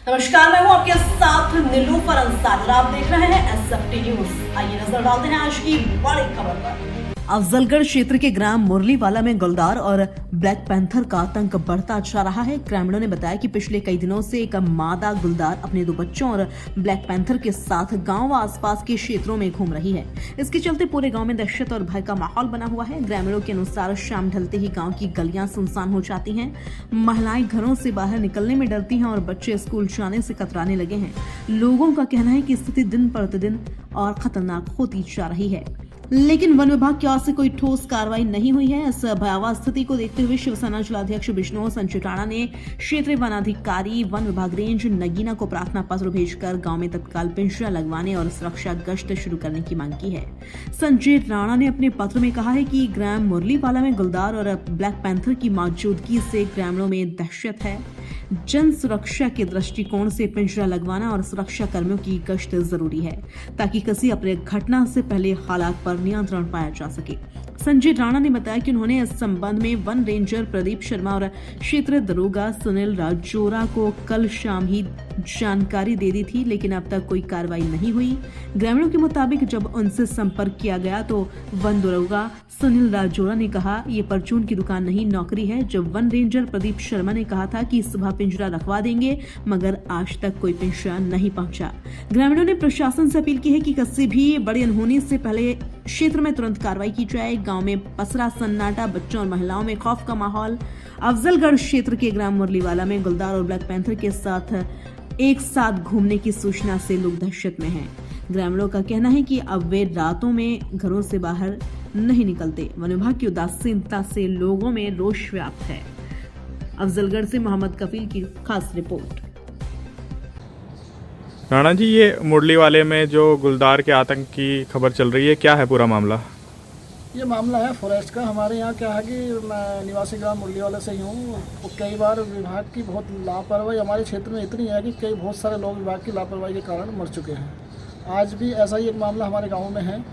नमस्कार, मैं हूं आपके साथ नीलूफर अंसारी और आप देख रहे हैं एसएफटी न्यूज। आइए नजर डालते हैं आज की बड़ी खबर पर। अफजलगढ़ क्षेत्र के ग्राम मुरलीवाला में गुलदार और ब्लैक पैंथर का आतंक बढ़ता जा रहा है। ग्रामीणों ने बताया कि पिछले कई दिनों से एक मादा गुलदार अपने 2 बच्चों और ब्लैक पैंथर के साथ गांव व आसपास के क्षेत्रों में घूम रही है। इसके चलते पूरे गांव में दहशत और भय का माहौल बना हुआ है। ग्रामीणों के अनुसार शाम ढलते ही गांव की गलियां सुनसान हो जाती हैं, महिलाएं घरों से बाहर निकलने में डरती हैं और बच्चे स्कूल जाने से कतराने लगे हैं। लोगों का कहना है कि स्थिति दिन प्रतिदिन और खतरनाक होती जा रही है, लेकिन वन विभाग की ओर से कोई ठोस कार्रवाई नहीं हुई है। इस भयावह स्थिति को देखते हुए शिवसेना जिलाध्यक्ष विष्णु संजय राणा ने क्षेत्रीय वनाधिकारी वन विभाग रेंज नगीना को प्रार्थना पत्र भेजकर गांव में तत्काल पिंजरा लगवाने और सुरक्षा गश्त शुरू करने की मांग की है। संजय राणा ने अपने पत्र में कहा है कि ग्राम मुरलीवाला में गुलदार और ब्लैक पैंथर की मौजूदगी से ग्रामीणों में दहशत है। जन सुरक्षा के दृष्टिकोण से पिंजरा लगवाना और सुरक्षा कर्मियों की गश्त जरूरी है ताकि किसी अपने घटना से पहले हालात पर नियंत्रण पाया जा सके। संजय राणा ने बताया कि उन्होंने इस संबंध में वन रेंजर प्रदीप शर्मा और क्षेत्रीय दरोगा सुनील राजोरा को कल शाम ही जानकारी दे दी थी, लेकिन अब तक कोई कार्रवाई नहीं हुई। ग्रामीणों के मुताबिक जब उनसे संपर्क किया गया तो वन दरोगा सुनील राजोरा ने कहा ये परचून की दुकान नहीं, नौकरी है। जब वन रेंजर प्रदीप शर्मा ने कहा था कि सुबह पिंजरा रखवा देंगे, मगर आज तक कोई पिंजरा नहीं पहुंचा। ग्रामीणों ने प्रशासन से अपील की है कि किसी भी बड़ी अनहोनी से पहले क्षेत्र में तुरंत कार्रवाई की जाए। गांव में पसरा सन्नाटा, बच्चों और महिलाओं में खौफ का माहौल। अफजलगढ़ क्षेत्र के ग्राम मुरलीवाला में गुलदार और ब्लैक पैंथर के साथ एक साथ घूमने की सूचना से लोग दहशत में हैं। ग्रामीणों का कहना है कि अब वे रातों में घरों से बाहर नहीं निकलते। वन विभाग की उदासीनता से लोगों में रोष व्याप्त है। अफजलगढ़ से मोहम्मद कफील की खास रिपोर्ट। राणा जी, ये मुरली वाले में जो गुलदार के आतंक की खबर चल रही है, क्या है पूरा मामला? ये मामला है फॉरेस्ट का। हमारे यहाँ क्या है कि मैं निवासी ग्राम मुरली वाले से ही हूँ। कई बार विभाग की बहुत लापरवाही हमारे क्षेत्र में इतनी है कि बहुत सारे लोग विभाग की लापरवाही के कारण मर चुके हैं। आज भी ऐसा ही एक मामला हमारे गाँव में है।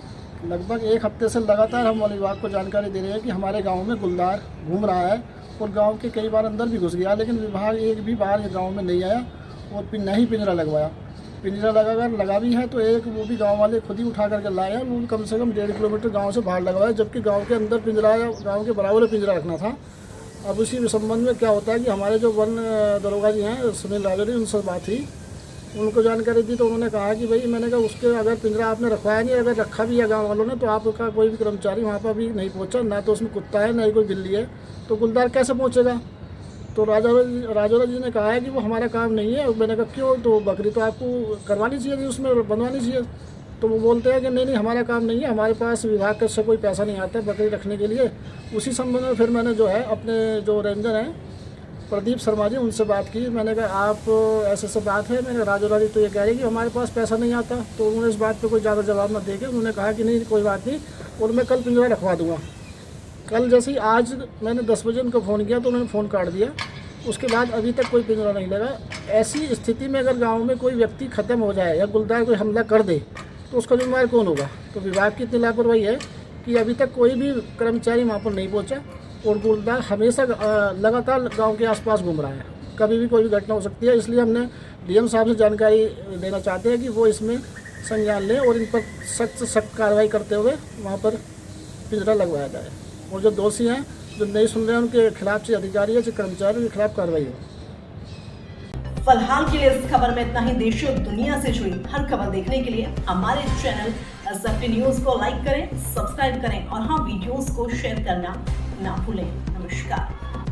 लगभग 1 हफ्ते से लगातार हम वन विभाग को जानकारी दे रहे हैं कि हमारे गाँव में गुलदार घूम रहा है और गाँव के कई बार अंदर भी घुस गया, लेकिन विभाग एक भी बार गाँव में नहीं आया और न ही पिंजरा लगवाया। पिंजरा लगा भी है तो एक वो भी गांव वाले खुद ही उठा करके लाए हैं। वो भी कम से कम 1.5 किलोमीटर गांव से बाहर लगवाया, जबकि गांव के अंदर पिंजरा या गांव के बराबर पिंजरा रखना था। अब उसी संबंध में क्या होता है कि हमारे जो वन दरोगा जी हैं सुनील राजोरी, उनसे बात हुई, उनको जानकारी दी तो उन्होंने कहा कि भाई मैंने कहा उसके अगर पिंजरा आपने रखवाया नहीं, अगर रखा भी है गाँव वालों ने, तो आपका कोई भी कर्मचारी वहाँ पर भी नहीं पहुँचा, ना तो उसमें कुत्ता है ना ही कोई बिल्ली है, तो गुलदार कैसे पहुँचेगा। तो राजोरा जी ने कहा है कि वो हमारा काम नहीं है। मैंने कहा क्यों? तो बकरी तो आपको करवानी चाहिए थी, उसमें बनवानी चाहिए। तो वो बोलते हैं कि नहीं हमारा काम नहीं है, हमारे पास विभाग से कोई पैसा नहीं आता है बकरी रखने के लिए। उसी संबंध में फिर मैंने जो है अपने जो रेंजर हैं प्रदीप शर्मा जी, उनसे बात की। मैंने कहा आप ऐसे बात है। मैंने राजोरा जी तो ये कह रही कि हमारे पास पैसा नहीं आता। तो उन्होंने इस बात पर कोई ज़्यादा जवाब न देके उन्होंने कहा कि नहीं कोई बात नहीं और मैं कल पिंजरा रखवा दूँगा। कल जैसे ही आज मैंने 10 बजे उनको फ़ोन किया तो उन्होंने फ़ोन काट दिया। उसके बाद अभी तक कोई पिंजरा नहीं लगा। ऐसी स्थिति में अगर गांव में कोई व्यक्ति ख़त्म हो जाए या गुलदार कोई हमला कर दे तो उसका जिम्मेदार कौन होगा? तो विभाग की इतनी लापरवाही है कि अभी तक कोई भी कर्मचारी वहाँ पर नहीं पहुँचा और गुलदार हमेशा लगातार गाँव के आसपास घूम रहा है। कभी भी कोई भी घटना हो सकती है, इसलिए हमने डीएम साहब से जानकारी देना चाहते हैं कि वो इसमें संज्ञान लें और इन पर सख्त से सख्त कार्रवाई करते हुए वहाँ पर पिंजरा लगवाया जाए और जो दोषी हैं, जो नहीं सुन रहे हैं, उनके खिलाफ से अधिकारी या कर्मचारियों के खिलाफ कार्रवाई हो। फिलहाल के लिए इस खबर में इतना ही। देश और दुनिया से जुड़ी हर खबर देखने के लिए हमारे चैनल एसएफटी न्यूज को लाइक करें, सब्सक्राइब करें और हाँ, वीडियोस को शेयर करना ना भूलें। नमस्कार।